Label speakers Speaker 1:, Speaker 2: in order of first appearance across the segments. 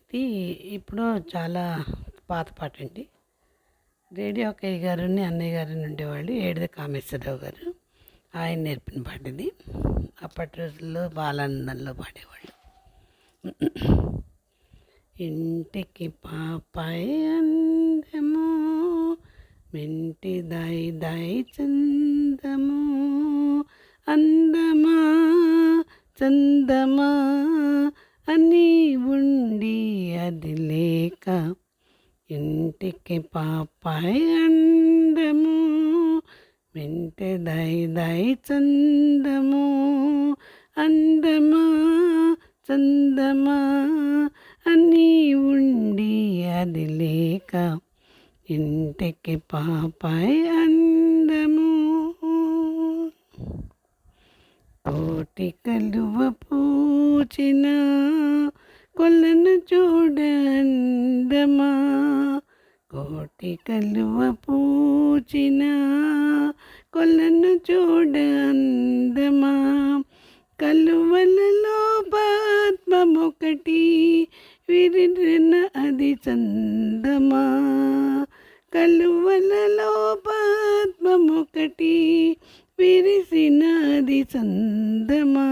Speaker 1: ఇది ఇప్పుడు చాలా పాత పాటండి. రేడియో అక్కయ్య గారుని అన్నయ్య గారు ఉండేవాళ్ళు. ఏడిది కామేశ్వరరావు గారు ఆయన నేర్పిన పాట ఇది. అప్పటి రోజుల్లో బాలానందంలో పాడేవాళ్ళు. ఇంటికి పాపాయి అందము, మింటి దాయి దాయి చందము, అందమా చందమా అని ఉండి అది లేక, ఇంటికి పాపాయి అందము, మింటి దాయి దాయి చందము, అందమా చందమా అని ఉండి అది లేక, ఇంటికి పాపాయి అందము. కోటి కలువ పూచిన కొలను చూడందమా, కోటి కలువ పూచిన కొలను చూడందమా, కలువలలో పద్మమొకటి విరిన అది చందమా, కలువలలో పద్మమొకటి విరిసినది చందమా,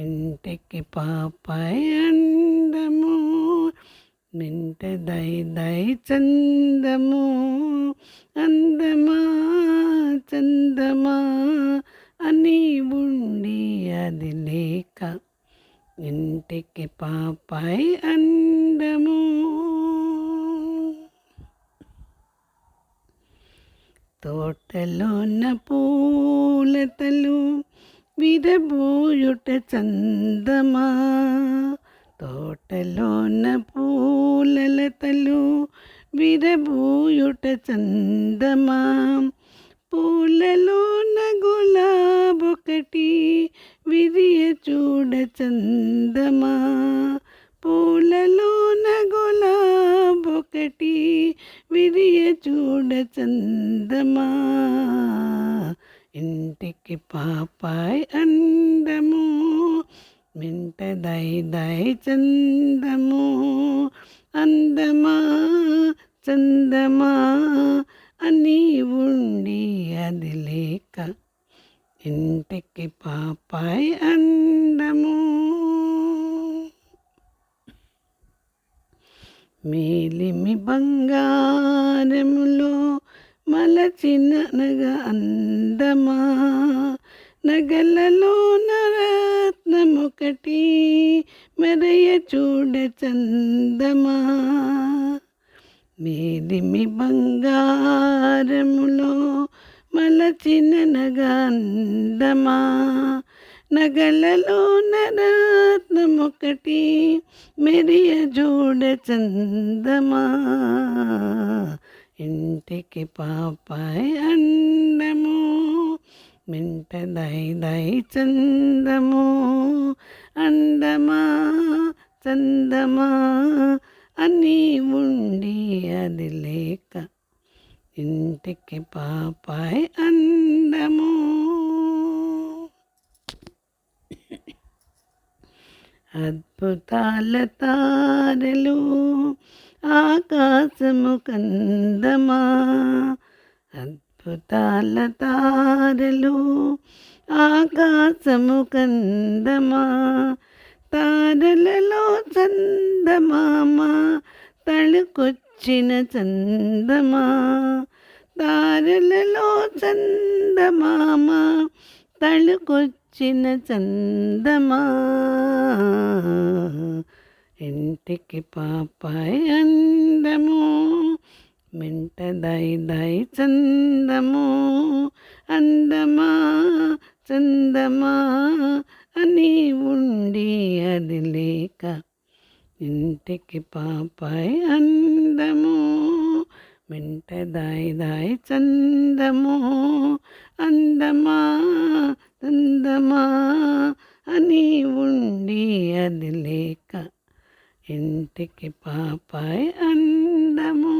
Speaker 1: ఇంటికి పాపాయి అందము, మింట దై దై చందము, అందమా చందమా అని ఉండి అది లేక, ఇంటికి పాపాయి అందము. తోటలోన పూలతలు విరబూయుట చందమా, తోటలోన పూలతలు విరబూయుట చందమా, పూలలోన గులాబొకటి విరియ చూడ చందమా, పూలలోన గులాబొకటి విరియ చూడ చందమా, ఇంటికి పాపాయి అందము, మింట దై దై చందము, అందమా చందమా అని ఉండి అది లేక, ఇంటికి పాపాయి అందము. మేలిమి బంగారములో మలచిన నగ అందమా, నగలలో నరత్నమొకటి మెరయ చూడ చందమా, మేలిమి బంగారములో మలచిన నగ అందమా, నగలలో నరత్నమొకటి మెరియ చూడ చందమా, ఇంటికి పాపాయి అందము, మింట దై దై చందము, అందమా చందమా అని ఉండి అది లేక, ఇంటికి పాపాయి అందము. అద్భుతాల తారలు ఆకాశము కందమా, అద్భుతాల తారలు ఆకాశము కందమా, తారలలో చందమామ తళుకొచ్చిన చందమా, తారలలో చందమామ తళుకొచ్చిన చందమా, ఇంటికి పాపాయి అందము, మింట దై దై చందము, అందమా చందమా అని ఉండి అది లేక, ఇంటికి పాపాయి అందము, మింట దాయి దాయి చందము, అందమా చందమా అని ఉండి అది లేక, ఇంటికి పాపాయి అందము.